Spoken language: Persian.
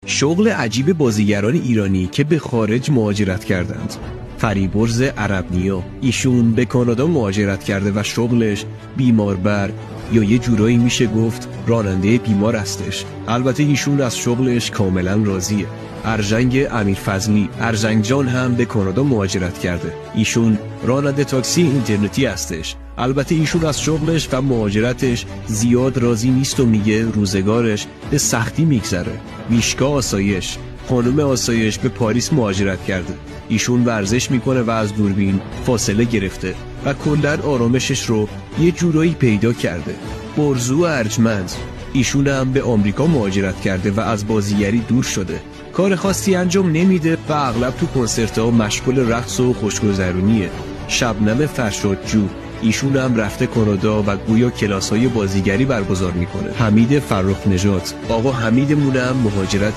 شغل عجیب بازیگران ایرانی که به خارج مهاجرت کردند. فریبرز عرب‌نیا، ایشون به کانادا مهاجرت کرده و شغلش بیماربر یا یه جورایی میشه گفت راننده بیمار هستش. البته ایشون از شغلش کاملا راضیه. ارژنگ امیرفضلی، ارژنگ جان هم به کانادا مهاجرت کرده. ایشون راننده تاکسی اینترنتی هستش. البته ایشون از شغلش و مهاجرتش زیاد راضی نیست و میگه روزگارش به سختی میگذره. میشکا آسایش، خانم آسایش به پاریس مهاجرت کرده. ایشون ورزش میکنه و از دوربین فاصله گرفته و کلاً آرامشش رو یه جورایی پیدا کرده. برزو ارجمند، ایشون هم به آمریکا مهاجرت کرده و از بازیگری دور شده. کار خاصی انجام نمیده و اغلب تو کنسرت‌ها مشغول رقص و خوشگذرونیه. شبنم فرشادجو، ایشون هم رفته کانادا و گویا کلاس‌های بازیگری برگزار میکنه. حمید فرخ نژاد، آقا حمیدمون هم مهاجرت